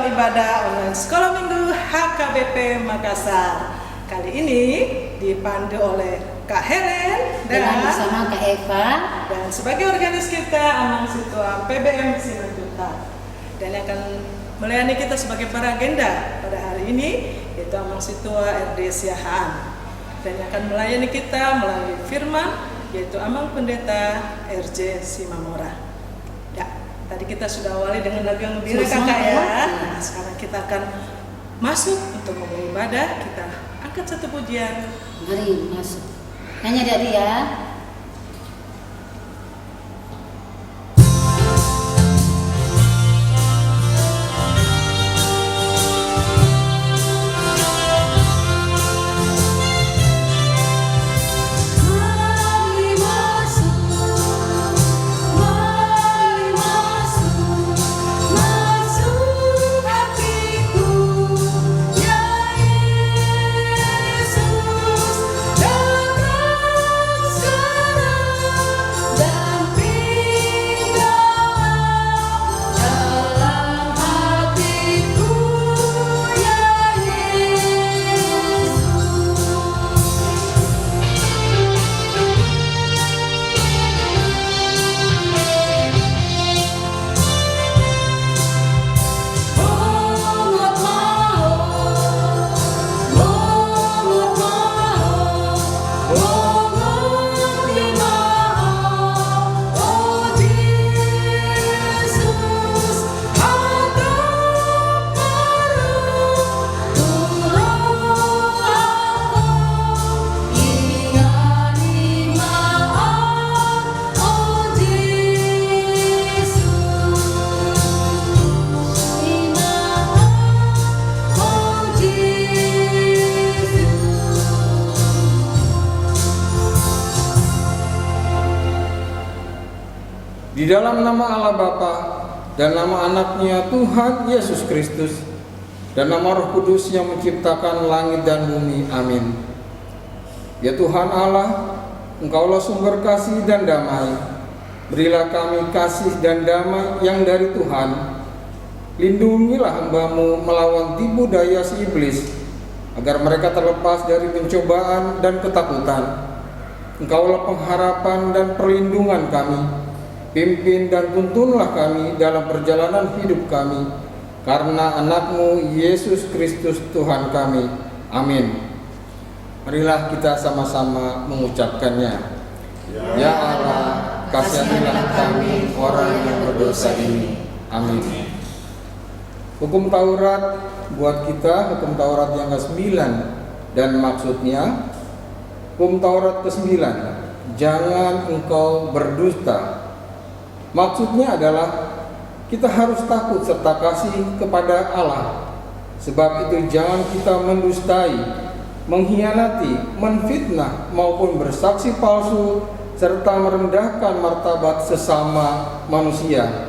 ibadah online Sekolah Minggu HKBP Makassar. Kali ini dipandu oleh Kak Helen dan bersama Kak Eva, dan sebagai organis kita Amang Sitwa PBM Simanjuntak, dan yang akan melayani kita sebagai para agenda pada hari ini yaitu Amang Sitwa RD Siahaan, dan yang akan melayani kita melalui firman yaitu Amang Pendeta RJ Simamora. Ya, tadi kita sudah awali dengan lagu yang gembira kakak ya. Nah, sekarang kita akan masuk untuk memulai ibadah. Kita angkat satu pujian. Mari masuk. Hanya dari ya. Di dalam nama Allah Bapa dan nama anaknya Tuhan Yesus Kristus dan nama Roh Kudus yang menciptakan langit dan bumi. Amin. Ya Tuhan Allah, Engkaulah sumber kasih dan damai. Berilah kami kasih dan damai yang dari Tuhan. Lindungilah hamba-Mu melawan tipu daya si iblis, agar mereka terlepas dari pencobaan dan ketakutan. Engkaulah pengharapan dan perlindungan kami. Pimpin dan tuntunlah kami dalam perjalanan hidup kami, karena anak-Mu Yesus Kristus Tuhan kami. Amin. Marilah kita sama-sama mengucapkannya. Ya Allah, kasihanilah kami orang yang berdosa ini. Amin. Hukum Taurat buat kita, hukum Taurat yang ke-9, dan maksudnya hukum Taurat ke-9, jangan engkau berdusta. Maksudnya adalah kita harus takut serta kasih kepada Allah. Sebab itu jangan kita mendustai, mengkhianati, menfitnah maupun bersaksi palsu serta merendahkan martabat sesama manusia.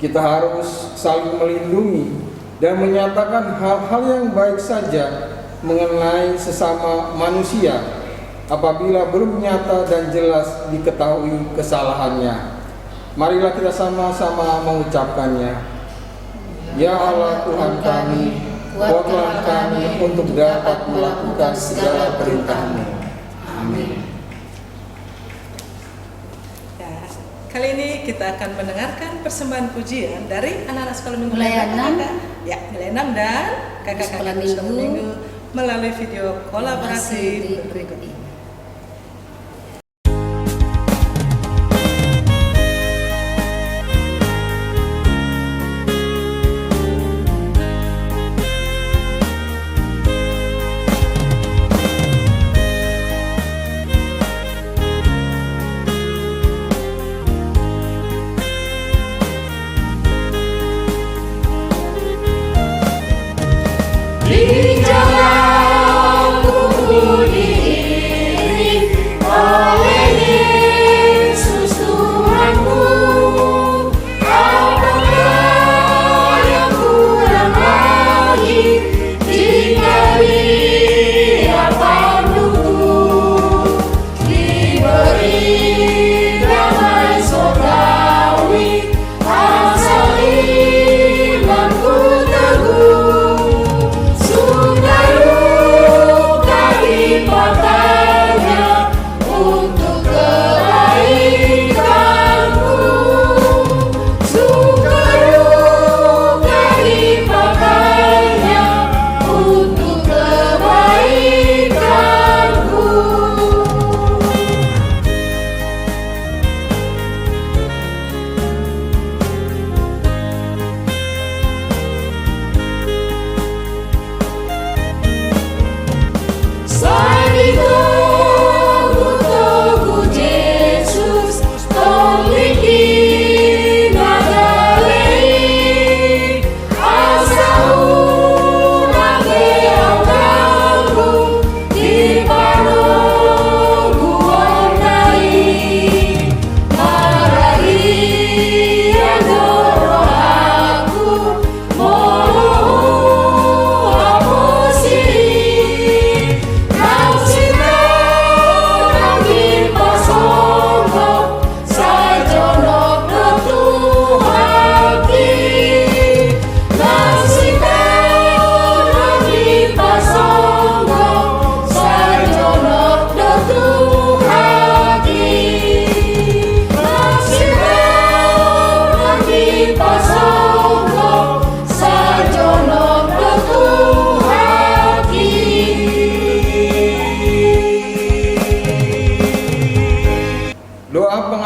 Kita harus saling melindungi dan menyatakan hal-hal yang baik saja mengenai sesama manusia apabila belum nyata dan jelas diketahui kesalahannya. Marilah kita sama-sama mengucapkannya. Ya Allah Tuhan kami, kuatkanlah kami untuk dapat melakukan segala perintah-Mu. Amin. Ya, kali ini kita akan mendengarkan persembahan pujian dari anak-anak sekolah minggu nilai 6. Ya, nilai 6 dan kakak-kakak sekolah minggu melalui video kolaborasi berikut ini. Di jalan ku ini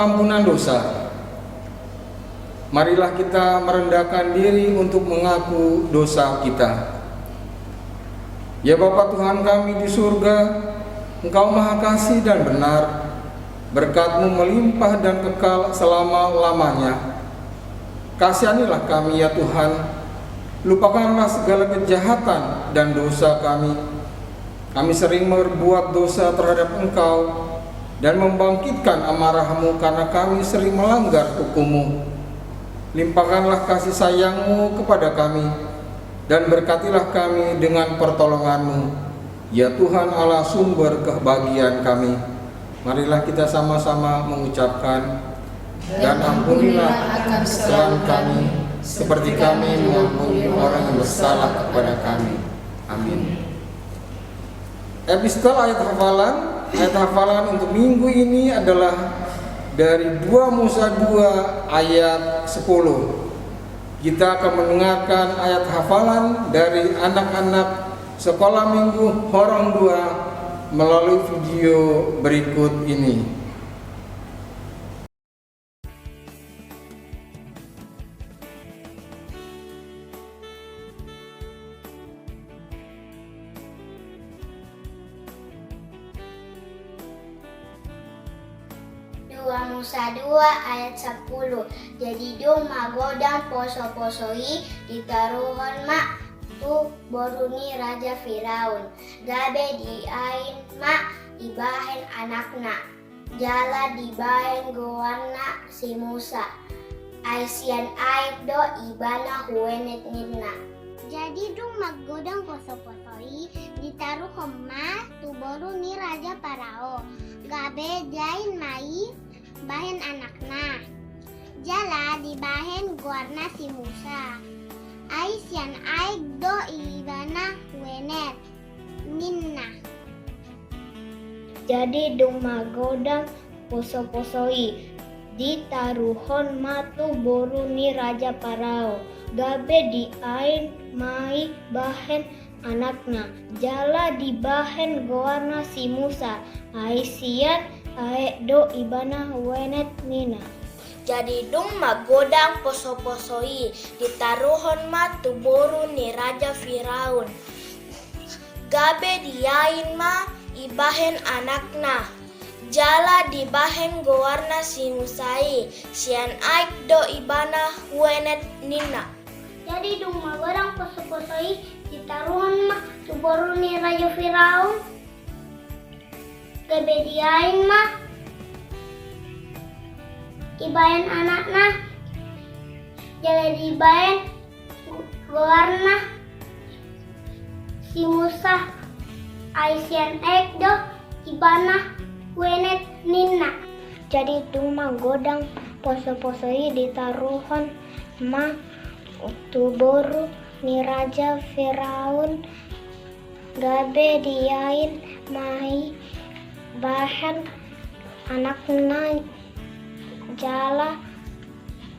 ampunan dosa. Marilah kita merendahkan diri untuk mengaku dosa kita. Ya Bapa Tuhan kami di surga, Engkau Maha Kasih dan benar, berkat-Mu melimpah dan kekal selama-lamanya. Kasihanilah kami ya Tuhan, lupakanlah segala kejahatan dan dosa kami. Kami sering berbuat dosa terhadap Engkau dan membangkitkan amarah-Mu karena kami sering melanggar hukum-Mu. Limpahkanlah kasih sayang-Mu kepada kami, dan berkatilah kami dengan pertolongan-Mu, ya Tuhan Allah sumber kebahagiaan kami. Marilah kita sama-sama mengucapkan, dan ampunilah akan kesalahan kami, seperti kami mengampuni orang yang bersalah kepada kami. Amin. Epistel ayat hafalan untuk minggu ini adalah dari 2 Musa 2 ayat 10. Kita akan mendengarkan ayat hafalan dari anak-anak sekolah minggu Horong 2 melalui video berikut ini. Musa 2 ayat 10. Jadi dong magodang poso-posoi ditaruhon mak tu boruni raja Firaun. Gabe diain mak ibahen anakna. Jala dibahen gowarna si Musa. Aisian aib do ibana huenet nidna. Jadi dong magodang poso-posoi ditaruhon mak tu boruni raja Parao. Gabe jain mai bahen anakna. Jala di bahen guarna si Musa. Aisian aik do ibana wenet ninna. Jadi dumagodang poso-posoi ditaruhon matu boruni raja Parao. Gabe di ain mai bahen anakna. Jala di bahen guarna si Musa. Aisian aek do ibana wenet nina. Jadi dong magodang poso-posoi ditaruhon matu boru ni raja Firaun. Gabe diain ma ibahen anakna. Jala dibahen gowarna si Musai. Sian aik do ibana wenet nina. Jadi dong magodang poso-posoi ditaruhon matu boru ni raja Firaun. Gabe diain mah ibayan anakna. Jala dibayan gowarna si Musa. Aisian ek do ibana wenet nina. Jadi duma godang poso-posoi ditaruhon ma utuboru ni raja Firaun. Gabe diain mai bahan anakna. Jala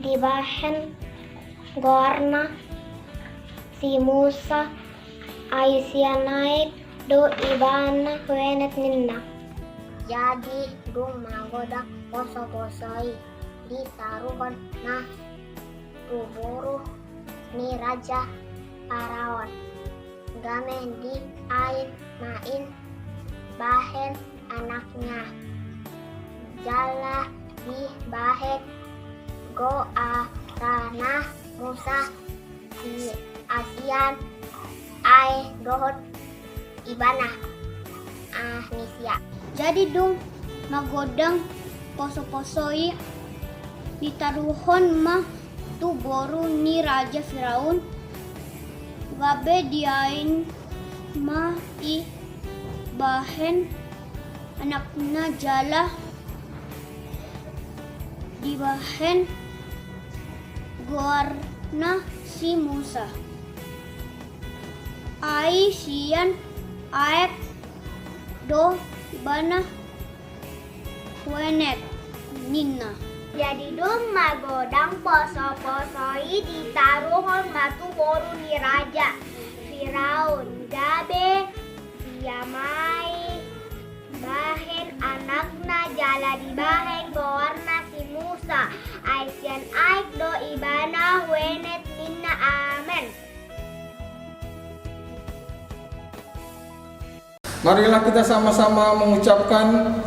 di bahan gowarna si Musa. Aisian naik do ibana wenet ninna. Jadi dung magoda poso-posoi ditaruhon nah tuburu ni raja Paraon. Gamen di ain main bahen anaknya. Jala di bahen goa tanah Musa di Asian ai dohot ibana Nisia. Jadi dong magodang poso-posoi ditaruhon mah tu boru ni raja Firaun. Gabe diain mah i bahen anakna. Jala di bahen gowarna si Musa. Aisian aek do ibana wenet nina. Jadi dong magodang poso-posoi ditaruhon batu boru ni raja Firaun. Gabe diamai bahen anakna. Jala di bahen gowarna si Marilah kita sama-sama mengucapkan,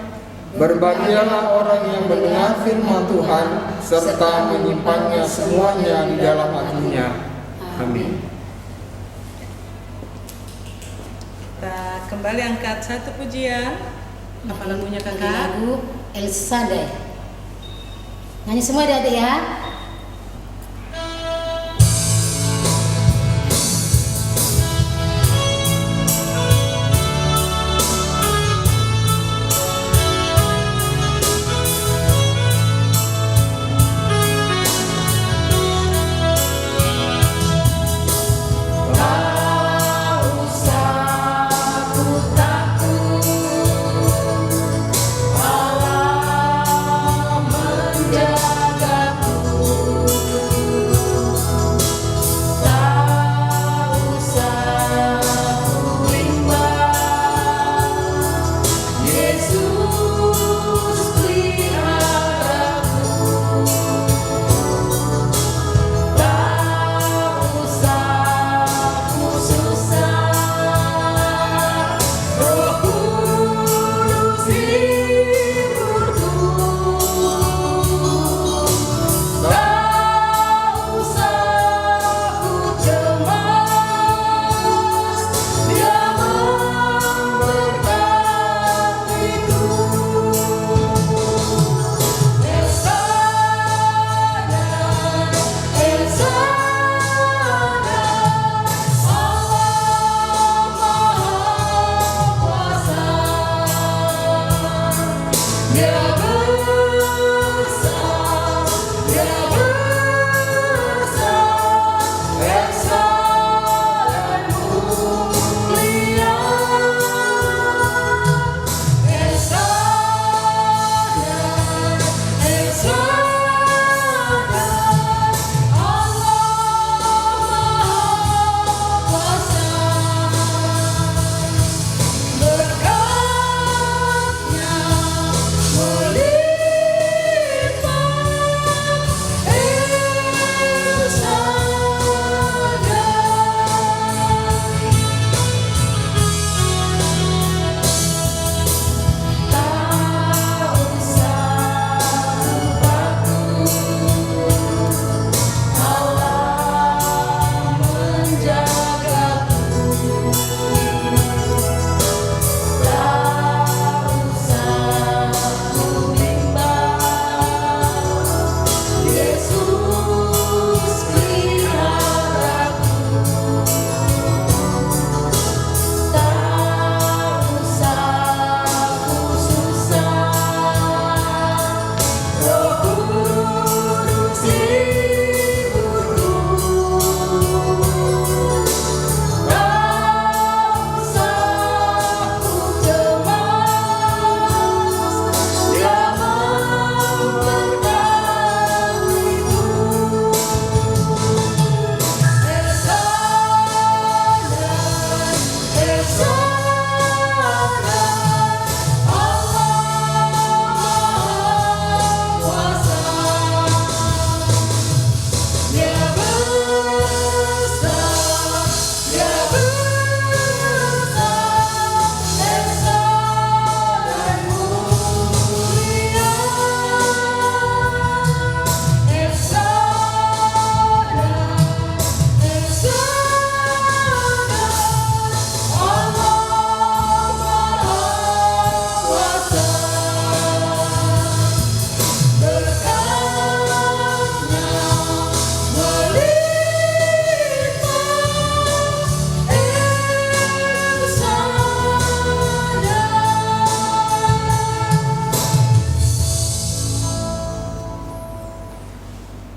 berbahagialah orang yang mendengar firman Tuhan serta menyimpannya semuanya di dalam hatinya. Amin. Kita kembali angkat satu pujian. Apa lagunya kakak? Lagu El Shaddai. Nyanyi semua adik-adik ya.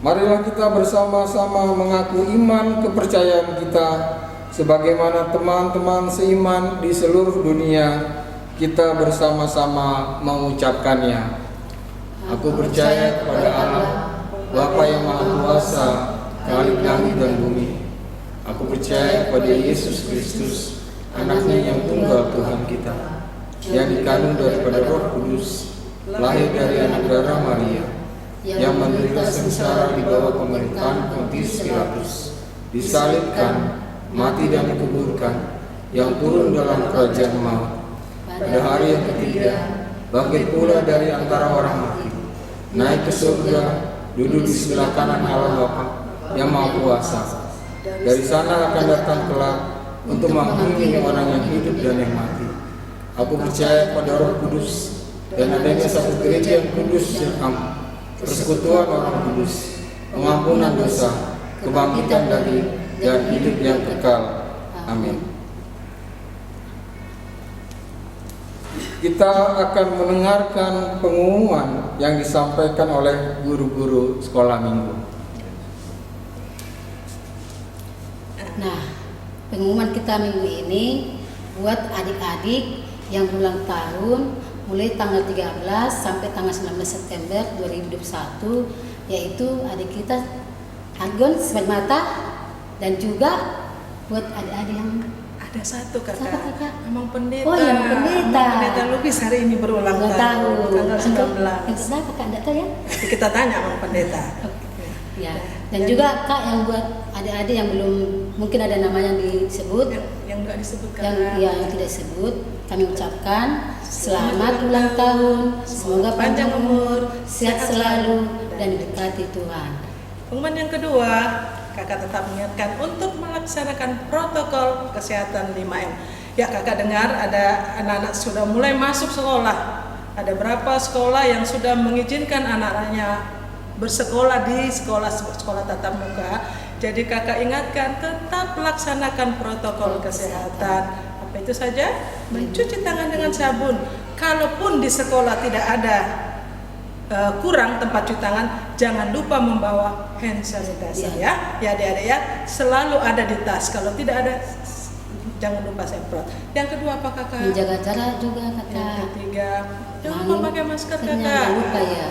Marilah kita bersama-sama mengaku iman kepercayaan kita sebagaimana teman-teman seiman di seluruh dunia kita bersama-sama mengucapkannya. Aku percaya kepada Allah, Bapa yang Maha Kuasa, Khalik langit dan bumi. Aku percaya kepada Yesus Kristus, Anaknya yang tunggal Tuhan kita, yang dikandung daripada Roh Kudus, lahir dari anak darah Maria, yang menderita sengsara di bawah pemerintahan Pontius Pilatus, disalibkan, mati dan dikuburkan, yang turun dalam kerajaan maut, pada hari yang ketiga, bangkit pula dari antara orang mati, naik ke surga, duduk di sebelah kanan Allah Bapa yang Maha Kuasa. Dari sana akan datang kelak untuk menghakimi orang yang hidup dan yang mati. Aku percaya pada Roh Kudus dan adanya satu gereja yang kudus yang am, persekutuan orang kudus, pengampunan dosa, kebangkitan dari dan hidup yang kekal. Amin. Kita akan mendengarkan pengumuman yang disampaikan oleh guru-guru sekolah minggu. Nah, pengumuman kita minggu ini buat adik-adik yang ulang tahun mulai tanggal 13 sampai tanggal 19 September 2021, yaitu adik kita Agon Mata, dan juga buat adik-adik yang Ada satu kakak, Siapa, Kakak? Amang Pendeta. Oh, yang Pendeta. Amang Pendeta Lubis hari ini berulang tahun, tanggal 19. Yang kenapa Kak? Enggak tahu ya? Nanti kita tanya Amang Pendeta. Ya. Dan juga Kak yang buat adik-adik yang belum mungkin ada namanya yang disebut, Yang enggak disebutkan. yang tidak disebut, kami ucapkan selamat ulang tahun, semoga panjang umur, sehat selalu dan diberkati Tuhan. Pengumuman yang kedua, kakak tetap mengingatkan untuk melaksanakan protokol kesehatan 5M. Ya, kakak dengar ada anak-anak sudah mulai masuk sekolah. Ada berapa sekolah yang sudah mengizinkan anak-anaknya bersekolah di sekolah tatap muka. Jadi kakak ingatkan tetap laksanakan protokol kesehatan. Apa itu saja? Mencuci tangan dengan sabun. Kalaupun di sekolah tidak ada kurang tempat cuci tangan, jangan lupa membawa hand sanitizer ya adik-adik ya, selalu ada di tas. Kalau tidak ada, jangan lupa semprot. Yang kedua apa kakak? Menjaga jarak juga Kakak. Yang ketiga, jangan lupa pakai masker kakak. Jangan lupa ya.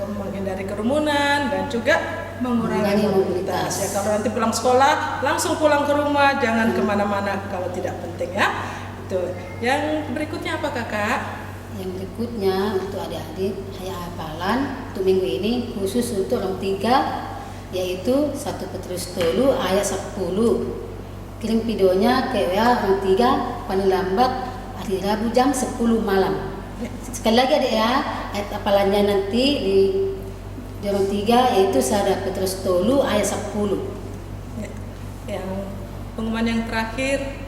Menghindari kerumunan dan juga mengurangi mobilitas. Ya, kalau nanti pulang sekolah langsung pulang ke rumah, jangan kemana-mana kalau tidak penting ya. Itu. Yang berikutnya apa kakak? Yang berikutnya untuk adik-adik ayat hafalan untuk minggu ini khusus untuk orang 3, yaitu 1 Petrus 10 ayat 10. Kirim videonya ke WA orang 3 paling lambat hari Rabu jam 10 malam. Sekali lagi adik ya, ayat hafalannya nanti di orang 3 yaitu 1 Petrus 10 ayat 10. Yang pengumuman yang terakhir,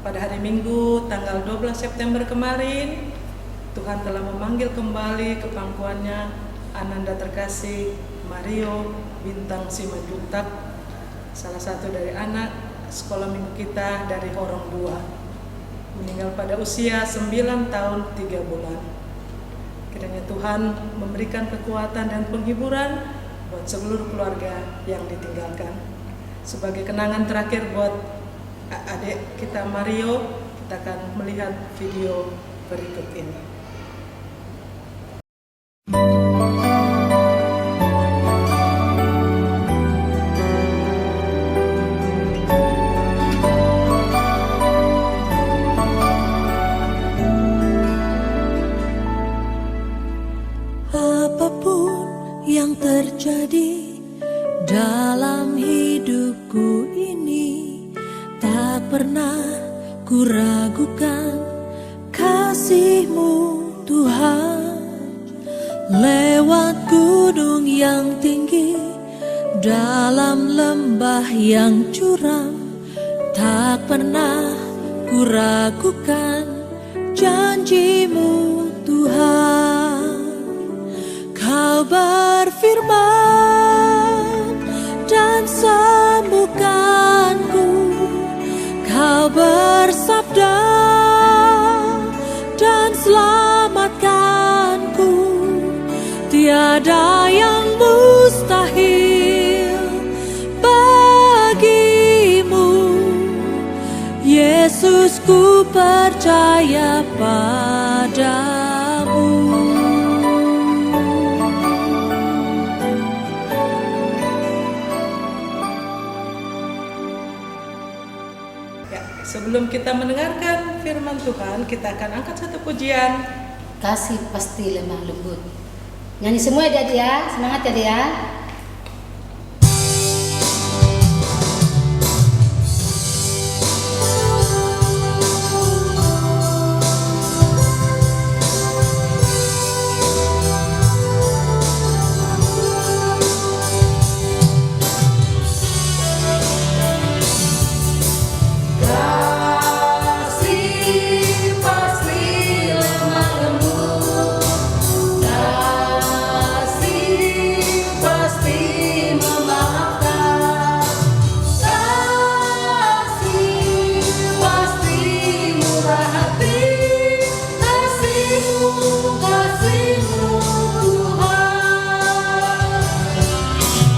pada hari Minggu tanggal 12 September kemarin, Tuhan telah memanggil kembali ke pangkuannya Ananda terkasih Mario Bintang Simanjuntak, salah satu dari anak sekolah minggu kita dari Horong 2, meninggal pada usia 9 tahun 3 bulan. Kiranya Tuhan memberikan kekuatan dan penghiburan buat seluruh keluarga yang ditinggalkan. Sebagai kenangan terakhir buat adik kita Mario, kita akan melihat video berikut ini. Apapun yang terjadi dalam hidupku ini, tak pernah kuragukan kasih-Mu Tuhan. Lewat gunung yang tinggi, dalam lembah yang curam, tak pernah kuragukan janji-Mu Tuhan. Kau berfirman dan sembuhkanku, Kau bersabda dan selamatkanku. Tiada yang mustahil bagimu, Yesus, ku percaya padamu. Sebelum kita mendengarkan firman Tuhan, kita akan angkat satu pujian. Kasih pasti lemah lembut. Nyanyi semua ya adik ya, semangat ya adik ya. kasih-Mu Tuhan.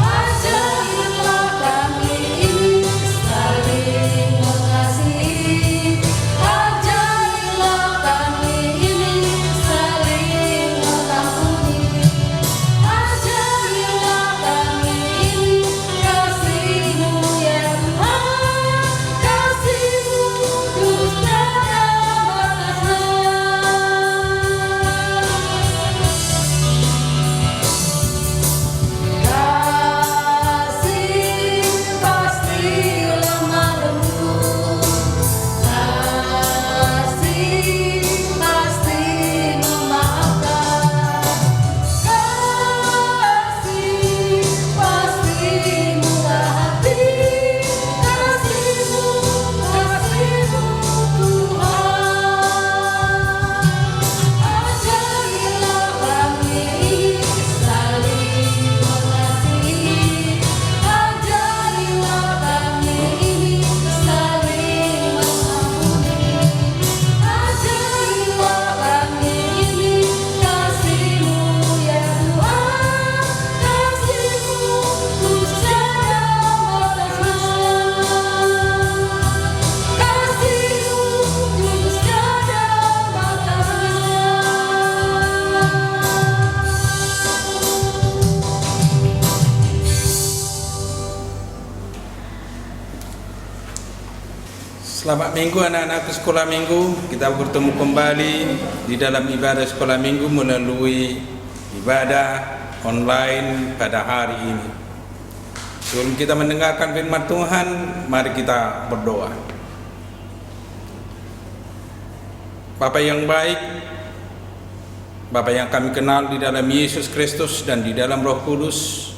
Ajarilah kami ini saling mengasihi. Ajarilah kami ini saling mengampuni. Ajarilah kami ini kasih-Mu ya Tuhan. Kasih-Mu tulus tiada kasih pasti lemah lembut, kasih pasti memaafkan, kasih pasti murah hati, kasih-Mu Tuhan. Ajarilah kami ini saling mengasihi. Ajarilah kami ini saling mengampuni. Ajarilah kami ini kasih-Mu ya Tuhan. Kasih-Mu tulus tiada batasnya. Kasih-Mu tulus tiada batasnya. Selamat minggu anak-anak sekolah minggu. Kita bertemu kembali di dalam ibadah sekolah minggu melalui ibadah online pada hari ini. Sebelum kita mendengarkan firman Tuhan, mari kita berdoa. Bapa yang baik, Bapa yang kami kenal di dalam Yesus Kristus dan di dalam Roh Kudus,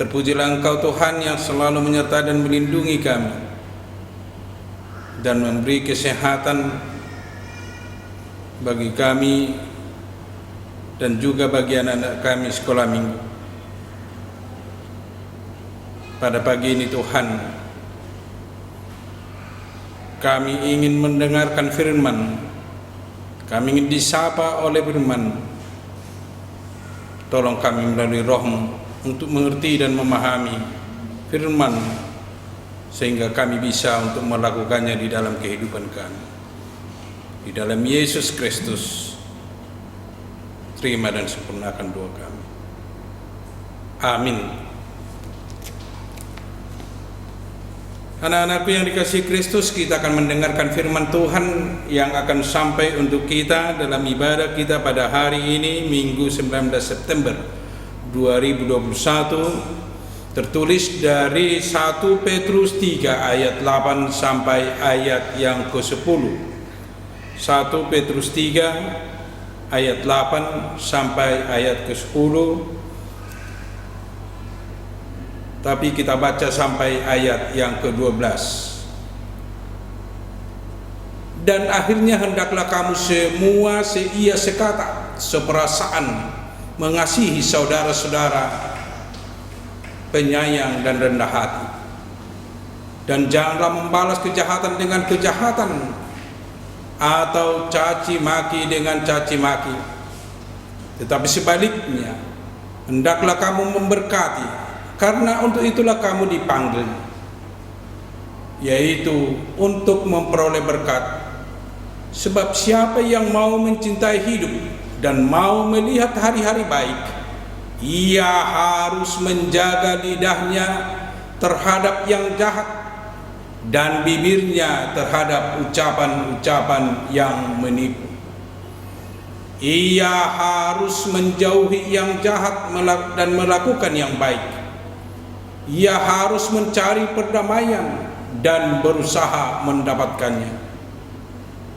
terpujilah Engkau Tuhan yang selalu menyertai dan melindungi kami dan memberi kesehatan bagi kami dan juga bagi anak-anak kami sekolah minggu. Pada pagi ini Tuhan, kami ingin mendengarkan firman, kami ingin disapa oleh firman. Tolong kami melalui Roh-Mu untuk mengerti dan memahami firman, sehingga kami bisa untuk melakukannya di dalam kehidupan kami. Di dalam Yesus Kristus, terima dan sempurnakan doa kami. Amin. Anak-anakku yang dikasihi Kristus, kita akan mendengarkan firman Tuhan yang akan sampai untuk kita dalam ibadah kita pada hari ini, Minggu 19 September 2021, tertulis dari 1 Petrus 3 ayat 8 sampai ayat yang ke-10. 1 Petrus 3 ayat 8 sampai ayat ke-10. Tapi kita baca sampai ayat yang ke-12. Dan akhirnya hendaklah kamu semua seia sekata, seperasaan, mengasihi saudara-saudara, penyayang dan rendah hati, dan janganlah membalas kejahatan dengan kejahatan atau caci maki dengan caci maki, tetapi sebaliknya hendaklah kamu memberkati, karena untuk itulah kamu dipanggil, yaitu untuk memperoleh berkat. Sebab siapa yang mau mencintai hidup dan mau melihat hari-hari baik, ia harus menjaga lidahnya terhadap yang jahat dan bibirnya terhadap ucapan-ucapan yang menipu. Ia harus menjauhi yang jahat dan melakukan yang baik. Ia harus mencari perdamaian dan berusaha mendapatkannya.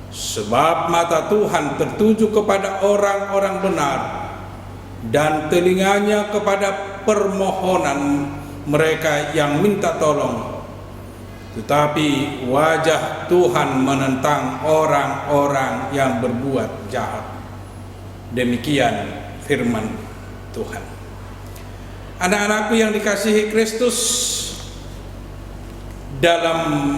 Sebab mata Tuhan tertuju kepada orang-orang benar dan telinganya kepada permohonan mereka yang minta tolong. Tetapi wajah Tuhan menentang orang-orang yang berbuat jahat. Demikian firman Tuhan. Anak-anakku yang dikasihi Kristus, dalam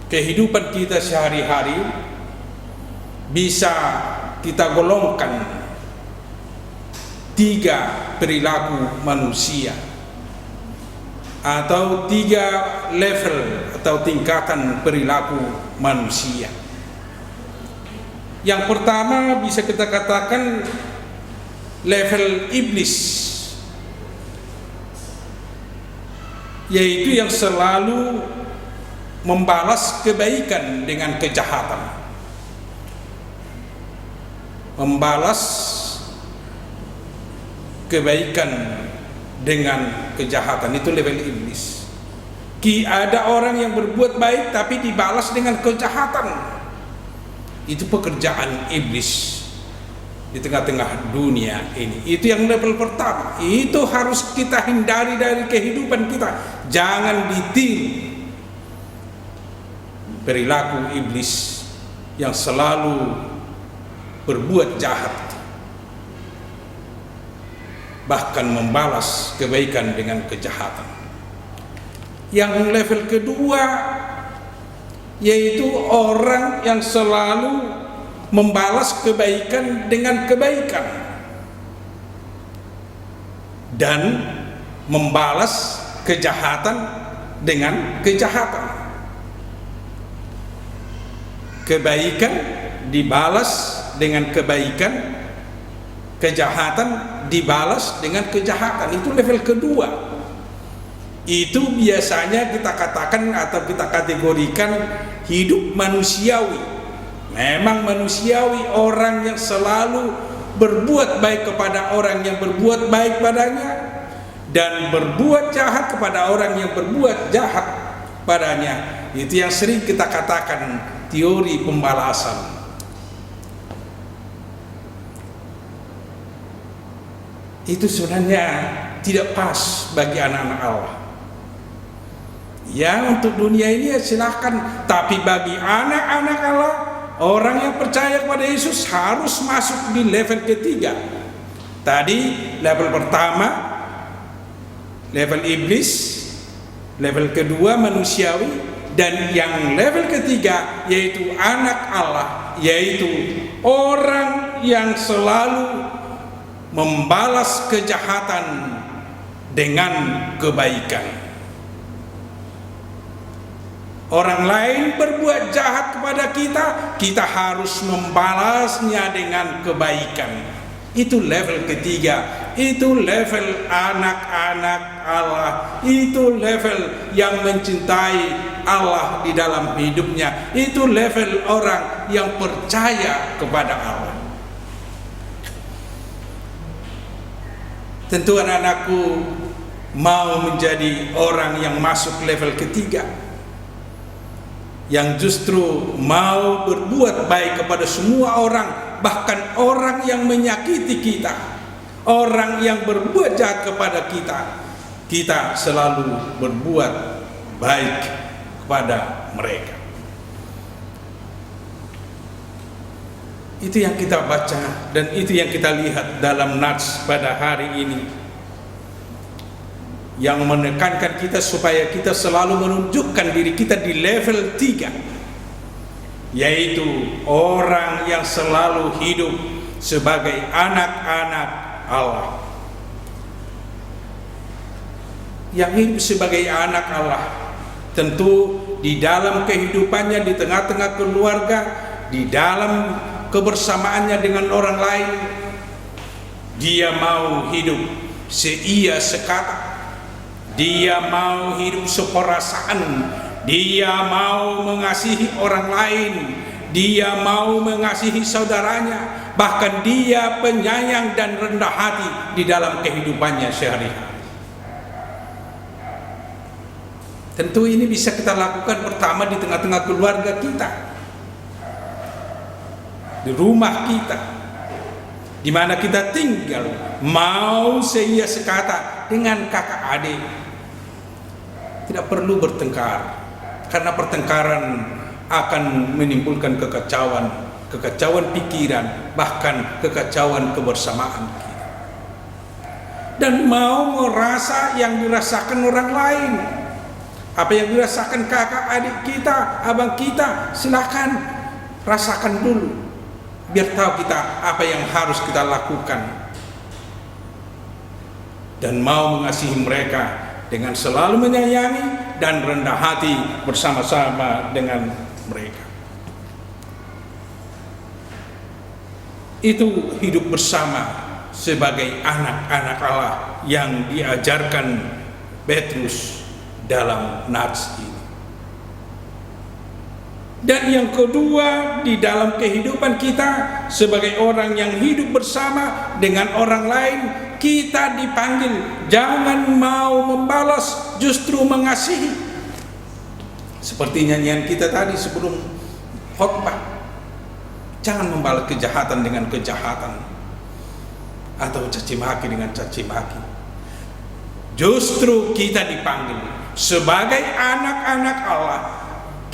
kehidupan kita sehari-hari, bisa kita golongkan 3 perilaku manusia atau 3 level atau tingkatan perilaku manusia. Yang pertama bisa kita katakan level iblis, yaitu yang selalu membalas kebaikan dengan kejahatan, membalas kebaikan dengan kejahatan. Itu level iblis. Ada orang yang berbuat baik tapi dibalas dengan kejahatan. Itu pekerjaan iblis di tengah-tengah dunia ini. Itu yang level pertama. Itu harus kita hindari dari kehidupan kita. Jangan ditiru perilaku iblis yang selalu berbuat jahat, bahkan membalas kebaikan dengan kejahatan. Yang level kedua yaitu orang yang selalu membalas kebaikan dengan kebaikan dan membalas kejahatan dengan kejahatan. Kebaikan dibalas dengan kebaikan, kejahatan dibalas dengan kejahatan. Itu level kedua. Itu biasanya kita katakan atau kita kategorikan hidup manusiawi. Memang manusiawi, orang yang selalu berbuat baik kepada orang yang berbuat baik padanya dan berbuat jahat kepada orang yang berbuat jahat padanya. Itu yang sering kita katakan teori pembalasan. Itu sebenarnya tidak pas bagi anak-anak Allah. Ya, untuk dunia ini ya silahkan, tapi bagi anak-anak Allah, orang yang percaya kepada Yesus harus masuk di level ketiga. Tadi level pertama level iblis, level kedua manusiawi, dan yang level ketiga yaitu anak Allah, yaitu orang yang selalu membalas kejahatan dengan kebaikan. Orang lain berbuat jahat kepada kita, kita harus membalasnya dengan kebaikan. Itu level ketiga, itu level anak-anak Allah, itu level yang mencintai Allah di dalam hidupnya, itu level orang yang percaya kepada Allah. Tentu anak-anakku mau menjadi orang yang masuk level ketiga, yang justru mau berbuat baik kepada semua orang, bahkan orang yang menyakiti kita, orang yang berbuat jahat kepada kita, kita selalu berbuat baik kepada mereka. Itu yang kita baca dan itu yang kita lihat dalam nats pada hari ini, yang menekankan kita supaya kita selalu menunjukkan diri kita di level 3, yaitu orang yang selalu hidup sebagai anak-anak Allah. Yang hidup sebagai anak Allah tentu di dalam kehidupannya, di tengah-tengah keluarga, di dalam kebersamaannya dengan orang lain, dia mau hidup seia sekata, dia mau hidup seperasaan, dia mau mengasihi orang lain, dia mau mengasihi saudaranya, bahkan dia penyayang dan rendah hati di dalam kehidupannya sehari-hari. Tentu ini bisa kita lakukan pertama di tengah-tengah keluarga kita, di rumah kita, di mana kita tinggal, mau seia sekata dengan kakak adik. Tidak perlu bertengkar, karena pertengkaran akan menimbulkan kekacauan pikiran, bahkan kekacauan kebersamaan kita. Dan mau merasa yang dirasakan orang lain, apa yang dirasakan kakak adik kita, abang kita, silakan rasakan dulu. biar tahu kita apa yang harus kita lakukan, dan mau mengasihi mereka dengan selalu menyayangi dan rendah hati bersama-sama dengan mereka. Itu hidup bersama sebagai anak-anak Allah yang diajarkan Petrus dalam nats ini. Dan yang kedua, di dalam kehidupan kita sebagai orang yang hidup bersama dengan orang lain, kita dipanggil jangan mau membalas, justru mengasihi. Seperti nyanyian kita tadi sebelum khotbah, jangan membalas kejahatan dengan kejahatan atau caci maki dengan caci maki. Justru kita dipanggil sebagai anak-anak Allah,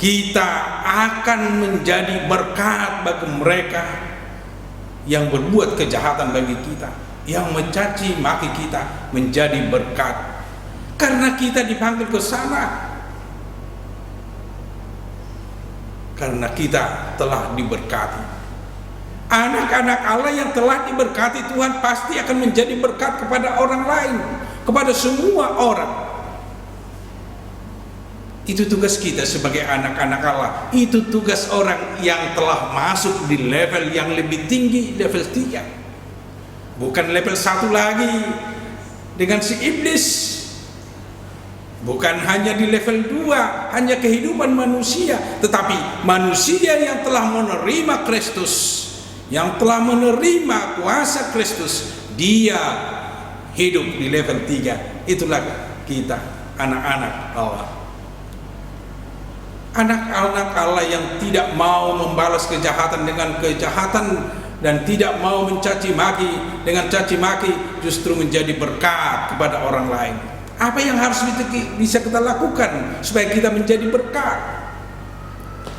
kita akan menjadi berkat bagi mereka yang berbuat kejahatan bagi kita, yang mencaci maki kita, menjadi berkat. Karena kita dipanggil ke sana, karena kita telah diberkati. Anak-anak Allah yang telah diberkati Tuhan pasti akan menjadi berkat kepada orang lain, kepada semua orang. Itu tugas kita sebagai anak-anak Allah. Itu tugas orang yang telah masuk di level yang lebih tinggi, level 3. Bukan level 1 lagi dengan si iblis. Bukan hanya di level 2, hanya kehidupan manusia, tetapi manusia yang telah menerima Kristus, yang telah menerima kuasa Kristus, dia hidup di level 3. Itulah kita, anak-anak Allah. Anak-anak Allah yang tidak mau membalas kejahatan dengan kejahatan dan tidak mau mencaci maki dengan caci maki, justru menjadi berkat kepada orang lain. Apa yang harus bisa kita lakukan supaya kita menjadi berkat?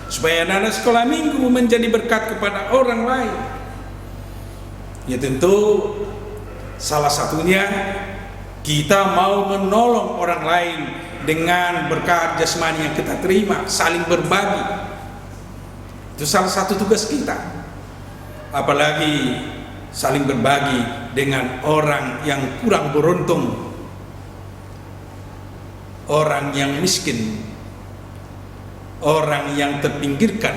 Supaya anak-anak sekolah minggu menjadi berkat kepada orang lain. Ya tentu salah satunya kita mau menolong orang lain dengan berkat jasmani yang kita terima, saling berbagi. Itu salah satu tugas kita. Apalagi saling berbagi dengan orang yang kurang beruntung, orang yang miskin, orang yang terpinggirkan.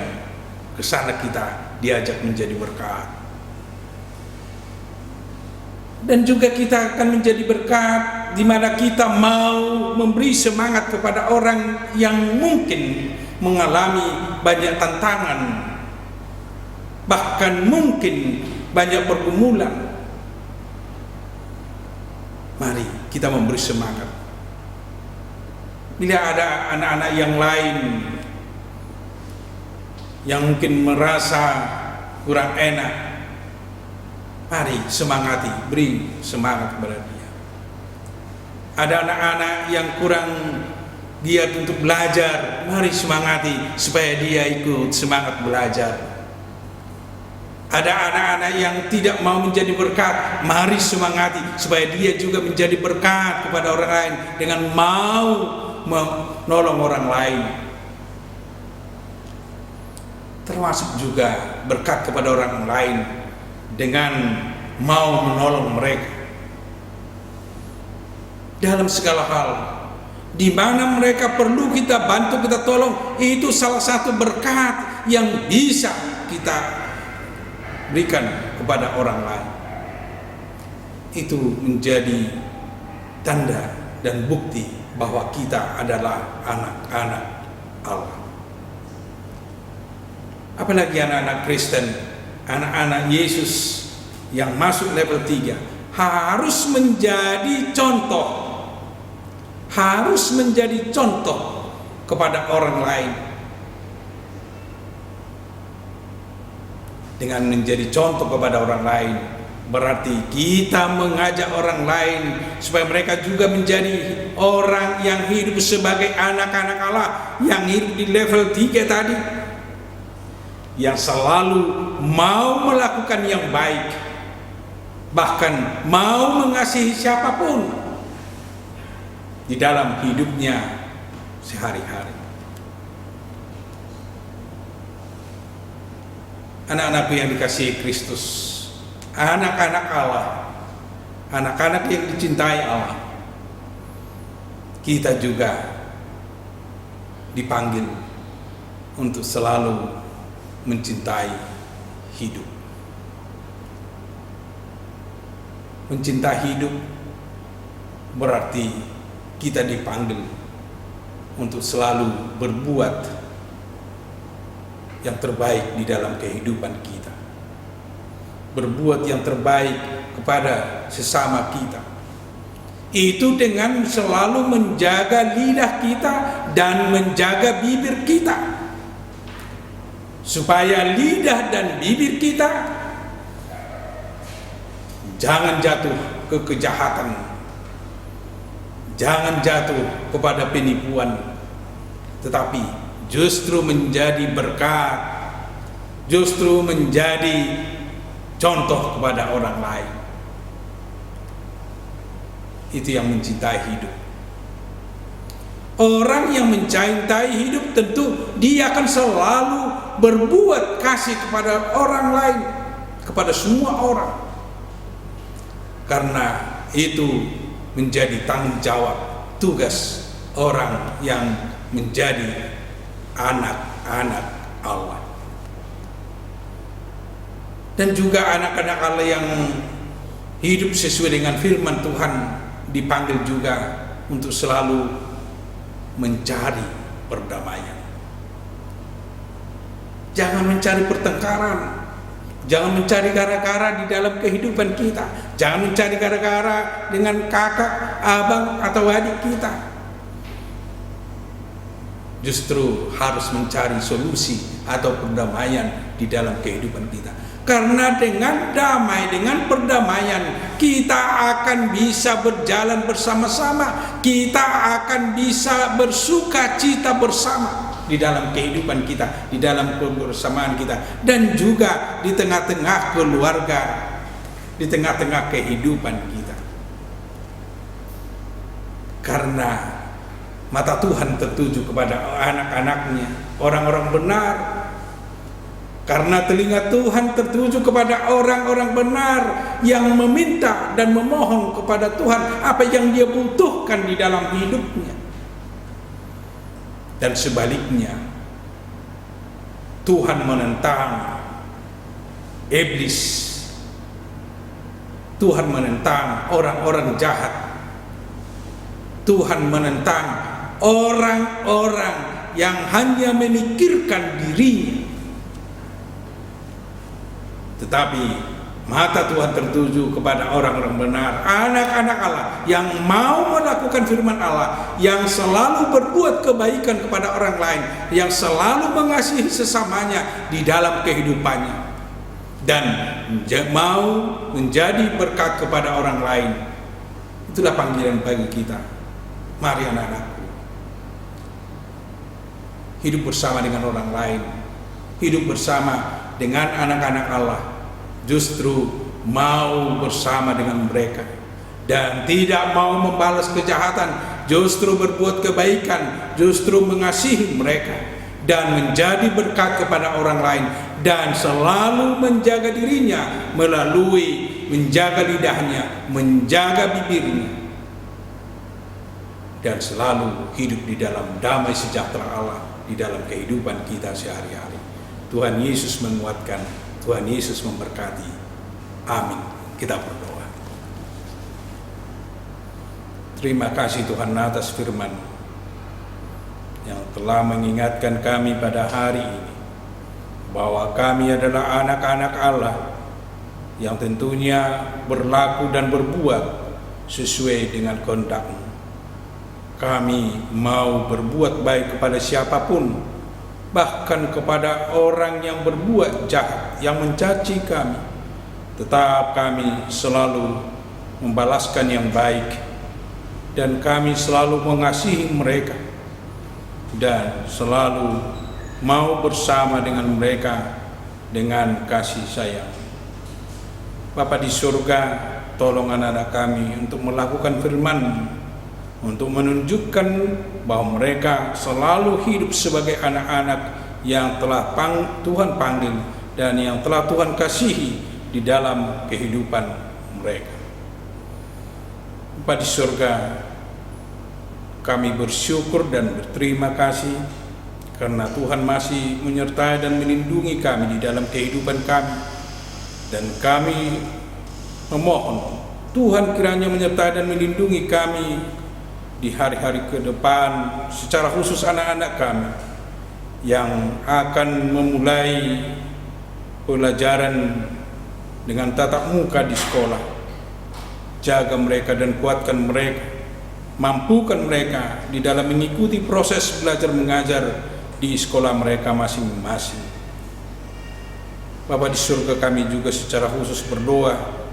Ke sana kita diajak menjadi berkat. Dan juga kita akan menjadi berkat di mana kita mau memberi semangat kepada orang yang mungkin mengalami banyak tantangan, bahkan mungkin banyak pergumulan. Mari kita memberi semangat. Bila ada anak-anak yang lain yang mungkin merasa kurang enak, mari semangati, beri semangat kepada dia. Ada anak-anak yang kurang giat untuk belajar, mari semangati supaya dia ikut semangat belajar. Ada anak-anak yang tidak mau menjadi berkat, mari semangati supaya dia juga menjadi berkat kepada orang lain dengan mau menolong orang lain. Termasuk juga berkat kepada orang lain dengan mau menolong mereka dalam segala hal. Di mana mereka perlu kita bantu, kita tolong, itu salah satu berkat yang bisa kita berikan kepada orang lain. Itu menjadi tanda dan bukti bahwa kita adalah anak-anak Allah. Apalagi anak-anak Kristen, anak-anak Yesus yang masuk level 3 harus menjadi contoh, harus menjadi contoh kepada orang lain. Dengan menjadi contoh kepada orang lain berarti kita mengajak orang lain supaya mereka juga menjadi orang yang hidup sebagai anak-anak Allah, yang hidup di level 3 tadi, yang selalu mau melakukan yang baik, bahkan mau mengasihi siapapun di dalam hidupnya sehari-hari. anak-anakku yang dikasihi Kristus, anak-anak Allah, anak-anak yang dicintai Allah, kita juga dipanggil untuk selalu mencintai hidup. Mencintai hidup berarti kita dipanggil untuk selalu berbuat yang terbaik di dalam kehidupan kita, berbuat yang terbaik kepada sesama kita. Itu dengan selalu menjaga lidah kita dan menjaga bibir kita, supaya lidah dan bibir kita jangan jatuh ke kejahatan, jangan jatuh kepada penipuan, tetapi justru menjadi berkat, justru menjadi contoh kepada orang lain. Itu yang mencintai hidup. Orang yang mencintai hidup tentu dia akan selalu berbuat kasih kepada orang lain, kepada semua orang. Karena itu menjadi tanggung jawab, tugas orang yang menjadi anak-anak Allah. Dan juga anak-anak Allah yang hidup sesuai dengan firman Tuhan dipanggil juga untuk selalu mencari perdamaian. Jangan mencari pertengkaran, jangan mencari gara-gara di dalam kehidupan kita, jangan mencari gara-gara dengan kakak, abang, atau adik kita. Justru harus mencari solusi atau perdamaian di dalam kehidupan kita. Karena dengan damai, dengan perdamaian, kita akan bisa berjalan bersama-sama, kita akan bisa bersuka cita bersama di dalam kehidupan kita, di dalam kebersamaan kita, dan juga di tengah-tengah keluarga, di tengah-tengah kehidupan kita. Karena mata Tuhan tertuju kepada anak-anaknya, orang-orang benar. Karena telinga Tuhan tertuju kepada orang-orang benar yang meminta dan memohon kepada Tuhan apa yang dia butuhkan di dalam hidupnya. Dan sebaliknya, Tuhan menentang iblis, Tuhan menentang orang-orang jahat, Tuhan menentang orang-orang yang hanya memikirkan dirinya. Tetapi mata Tuhan tertuju kepada orang-orang benar, anak-anak Allah yang mau melakukan firman Allah, yang selalu berbuat kebaikan kepada orang lain, yang selalu mengasihi sesamanya di dalam kehidupannya, dan mau menjadi berkat kepada orang lain. Itulah panggilan bagi kita. Mari anak-anakku, hidup bersama dengan orang lain, hidup bersama dengan anak-anak Allah, justru mau bersama dengan mereka dan tidak mau membalas kejahatan, justru berbuat kebaikan, justru mengasihi mereka dan menjadi berkat kepada orang lain, dan selalu menjaga dirinya melalui menjaga lidahnya, menjaga bibirnya, dan selalu hidup di dalam damai sejahtera Allah di dalam kehidupan kita sehari-hari. Tuhan Yesus menguatkan, Tuhan Yesus memberkati. Amin. Kita berdoa. Terima kasih Tuhan atas firman yang telah mengingatkan kami pada hari ini bahwa kami adalah anak-anak Allah yang tentunya berlaku dan berbuat sesuai dengan kehendak-Mu. Kami mau berbuat baik kepada siapapun, bahkan kepada orang yang berbuat jahat, yang mencaci kami. Tetap kami selalu membalaskan yang baik, dan kami selalu mengasihi mereka, dan selalu mau bersama dengan mereka dengan kasih sayang. Bapa di surga, tolong anak-anak kami untuk melakukan firman, untuk menunjukkan bahwa mereka selalu hidup sebagai anak-anak yang telah Tuhan panggil dan yang telah Tuhan kasihi di dalam kehidupan mereka. Bapa di surga, kami bersyukur dan berterima kasih karena Tuhan masih menyertai dan melindungi kami di dalam kehidupan kami. Dan kami memohon Tuhan kiranya menyertai dan melindungi kami di hari-hari ke depan, secara khusus anak-anak kami yang akan memulai pelajaran dengan tatap muka di sekolah. Jaga mereka dan kuatkan mereka, mampukan mereka di dalam mengikuti proses belajar mengajar di sekolah mereka masing-masing. Bapa di surga, kami juga secara khusus berdoa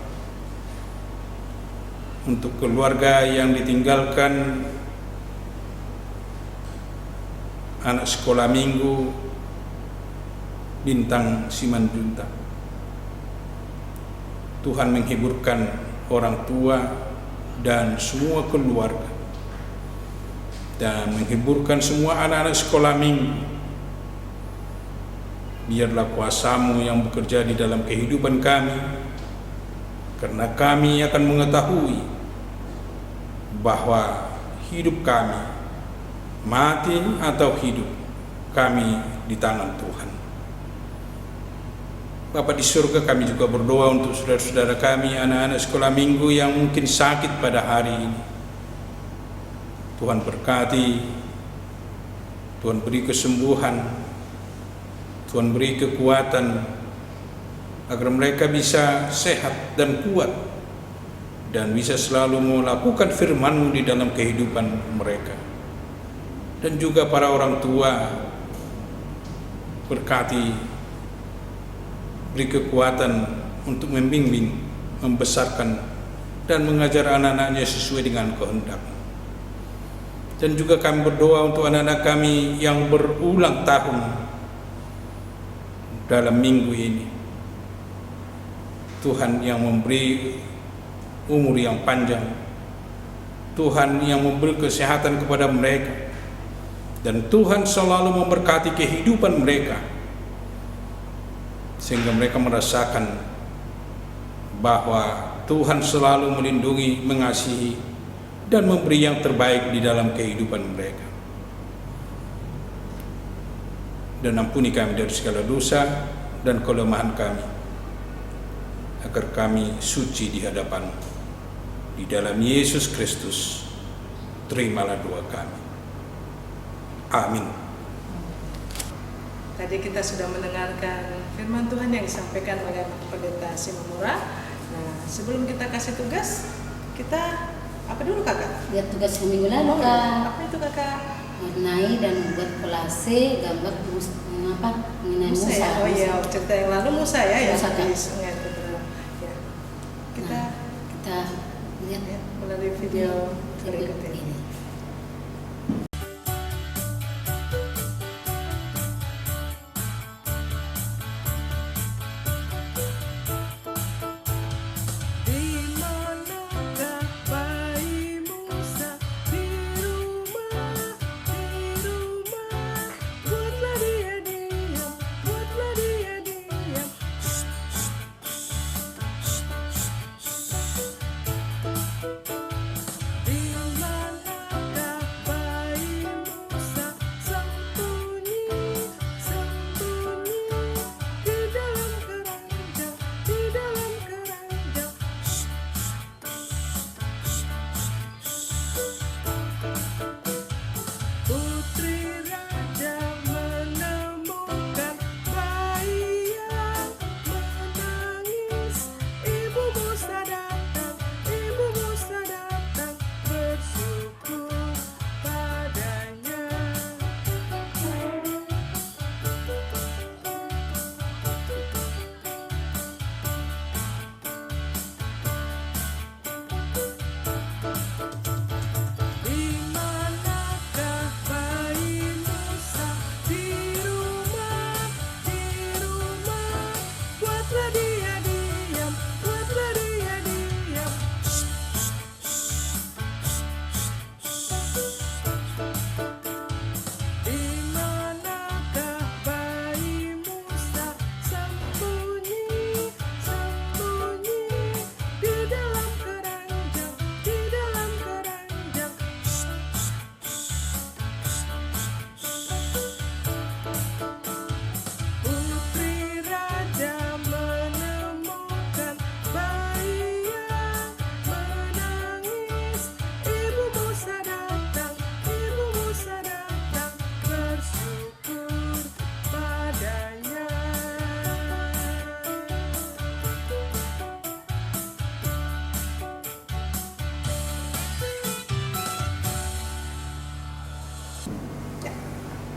untuk keluarga yang ditinggalkan anak sekolah minggu Bintang Simanjuntak. Tuhan menghiburkan orang tua dan semua keluarga, dan menghiburkan semua anak-anak sekolah minggu. Biarlah kuasa-Mu yang bekerja di dalam kehidupan kami, karena kami akan mengetahui bahwa hidup kami, mati atau hidup, kami di tangan Tuhan. Bapa di surga, kami juga berdoa untuk saudara-saudara kami, anak-anak sekolah minggu yang mungkin sakit pada hari ini. Tuhan berkati, Tuhan beri kesembuhan, Tuhan beri kekuatan, agar mereka bisa sehat dan kuat, dan bisa selalu melakukan firman-Mu di dalam kehidupan mereka. Dan juga para orang tua, berkati, beri kekuatan untuk membimbing, membesarkan, dan mengajar anak-anaknya sesuai dengan kehendak. Dan juga kami berdoa untuk anak-anak kami yang berulang tahun dalam minggu ini. Tuhan yang memberi umur yang panjang, Tuhan yang memberi kesehatan kepada mereka, dan Tuhan selalu memberkati kehidupan mereka, sehingga mereka merasakan bahwa Tuhan selalu melindungi, mengasihi, dan memberi yang terbaik di dalam kehidupan mereka. Dan ampuni kami dari segala dosa dan kelemahan kami, agar kami suci di hadapan-Mu. Di dalam Yesus Kristus, terimalah doa kami. Amin. Tadi kita sudah mendengarkan firman Tuhan yang disampaikan oleh Pendeta Simamura. Nah, sebelum kita kasih tugas, kita apa dulu kakak? Lihat tugas minggu lalu, Kak. Apa itu kakak? Mengenai dan membuat kolase gambar mengenai Musa. Ya? Oh iya, cerita yang lalu Musa ya, Musa, yang Kak. di sungai Kidron. Ya. Kita Lihat ya, melalui video berikut ini. ini.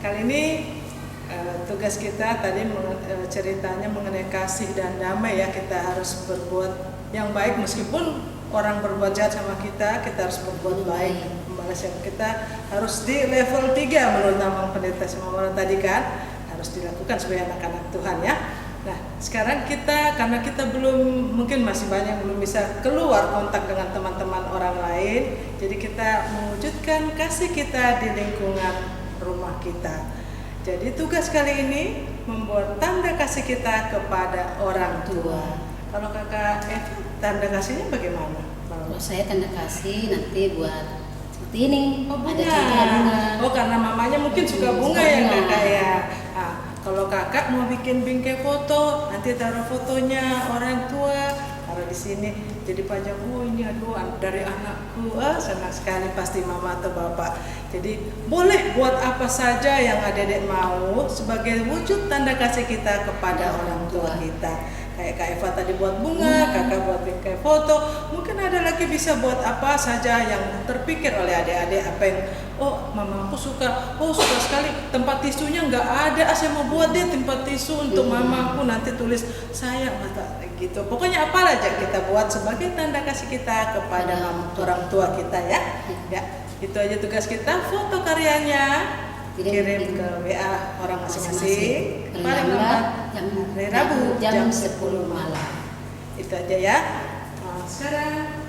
kali ini tugas kita tadi ceritanya mengenai kasih dan damai ya. Kita harus berbuat yang baik meskipun orang berbuat jahat sama kita harus berbuat baik. Membalas yang kita harus di level 3 menurut nama pendeta Simamora tadi kan, harus dilakukan sebagai anak-anak Tuhan ya. Nah, sekarang karena kita belum, mungkin masih banyak belum bisa keluar kontak dengan teman-teman orang lain, jadi kita mewujudkan kasih kita di lingkungan rumah kita. Jadi tugas kali ini membuat tanda kasih kita kepada orang tua. Kalau kakak Eva, tanda kasihnya bagaimana? Kalau saya tanda kasih nanti buat seperti ini. Oh, Ada bunga. juga bunga. Oh, karena mamanya mungkin suka bunga Suka ya bunga. kakak ya. Nah, kalau kakak mau bikin bingkai foto, nanti taruh fotonya orang tua, taruh di sini. Jadi pajang, oh ini aduan dari anakku, senang sekali pasti mama atau bapak. Jadi boleh buat apa saja yang adik-adik mau sebagai wujud tanda kasih kita kepada orang tua kita. Kayak Kak Eva tadi buat bunga, kakak buat bingkai foto. Mungkin ada lagi bisa buat apa saja yang terpikir oleh adik-adik. Apa yang, oh mamaku suka, oh suka sekali tempat tisunya nggak ada, saya mau buat deh tempat tisu untuk mamaku, nanti tulis saya mata gitu. Pokoknya apa aja kita buat sebagai tanda kasih kita kepada orang tua kita ya. Ya, itu aja tugas kita. Foto karyanya kirim ke WA orang masing-masing. Paling lambat hari Rabu jam 10 malam. Itu aja ya. Nah, sekarang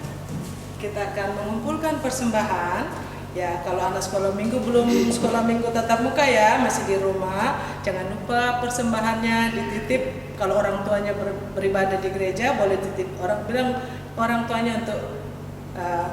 kita akan mengumpulkan persembahan. Ya, kalau anak sekolah minggu belum sekolah minggu tatap muka ya, masih di rumah, jangan lupa persembahannya dititip. Kalau orang tuanya beribadah di gereja, boleh titip orang tuanya untuk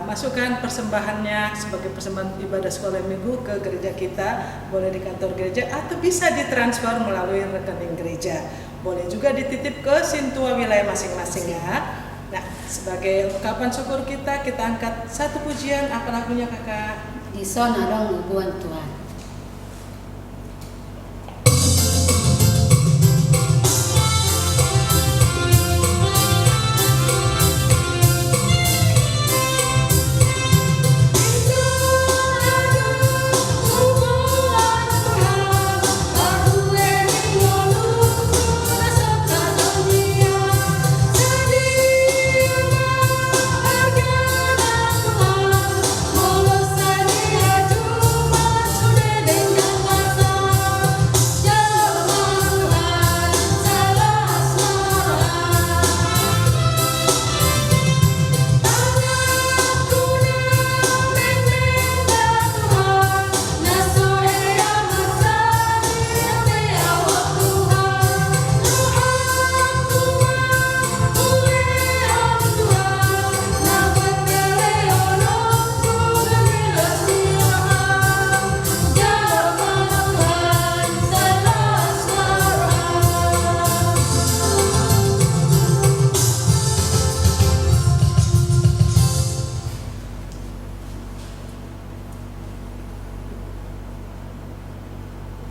masukkan persembahannya sebagai persembahan ibadah sekolah minggu ke gereja kita, boleh di kantor gereja atau bisa ditransfer melalui rekening gereja. Boleh juga dititip ke Sintua wilayah masing-masing ya. Nah, sebagai ungkapan syukur kita angkat satu pujian. Apa lagunya kakak? Di sana dong hubungan Tuhan.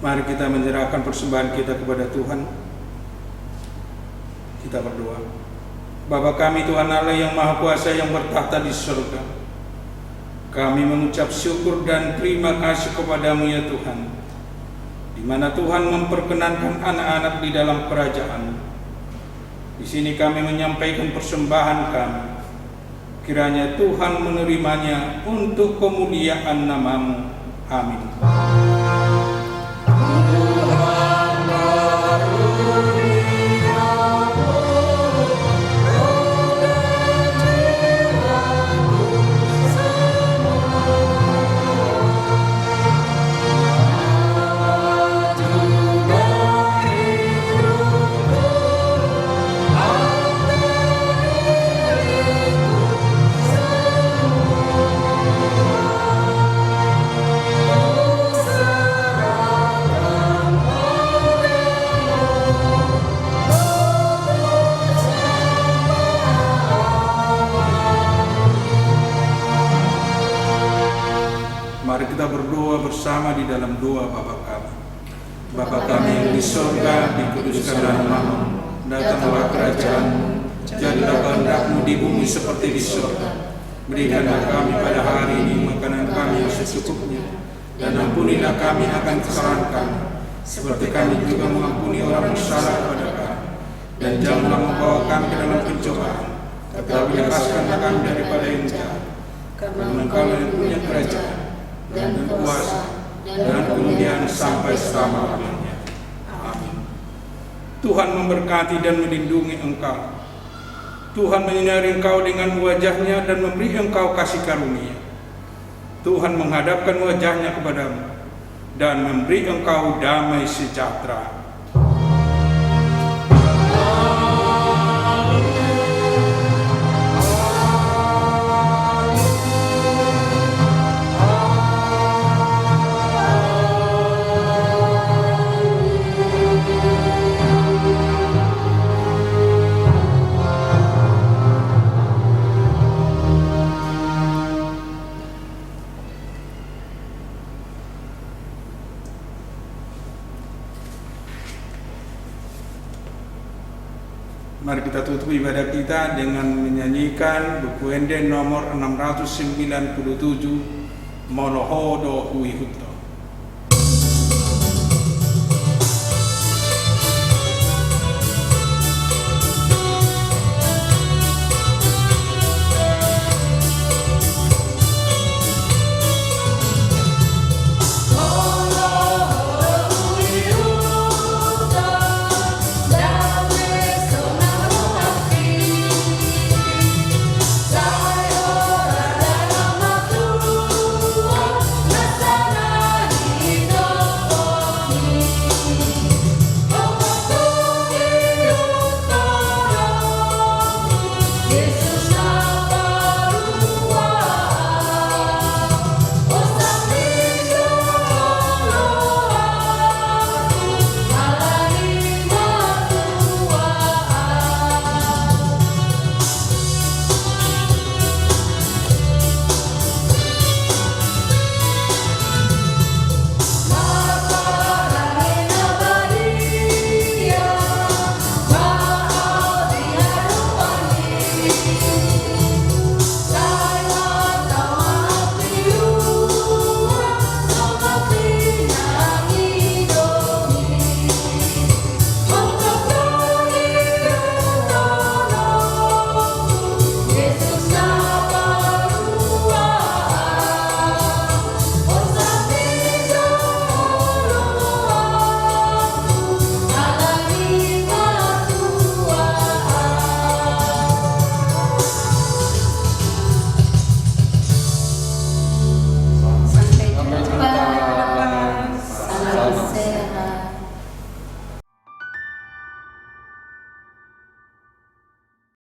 Mari kita menyerahkan persembahan kita kepada Tuhan. Kita berdoa. Bapa kami Tuhan Allah yang Maha Kuasa yang bertahta di surga, kami mengucap syukur dan terima kasih kepadamu ya Tuhan, di mana Tuhan memperkenankan anak-anak di dalam kerajaan. Di sini kami menyampaikan persembahan kami. Kiranya Tuhan menerimanya untuk kemuliaan nama-Mu. Amin. Mari kita berdoa bersama di dalam doa Bapa kami. Bapa kami yang di surga, dikuduskanlah nama-Mu, datanglah kerajaan-Mu, jadilah kehendak-Mu di bumi seperti di surga. Berikanlah kami pada hari ini makanan kami yang secukupnya, dan ampunilah kami akan kesalahan kami, seperti kami juga mengampuni orang bersalah kepada kami. Dan janganlah membawa kami ke dalam pencobaan, tetapi lepaskanlah kami daripada yang jahat. Karena Engkau yang punya kerajaan, dan kuasa, dan kemuliaan sampai selama-lamanya. Amin. Tuhan memberkati dan melindungi engkau. Tuhan menyinari engkau dengan wajah-Nya dan memberi engkau kasih karunia. Tuhan menghadapkan wajah-Nya kepadamu dan memberi engkau damai sejahtera. Mari kita tutup ibadah kita dengan menyanyikan buku Ende nomor 697, Molohodo Hui Hutto.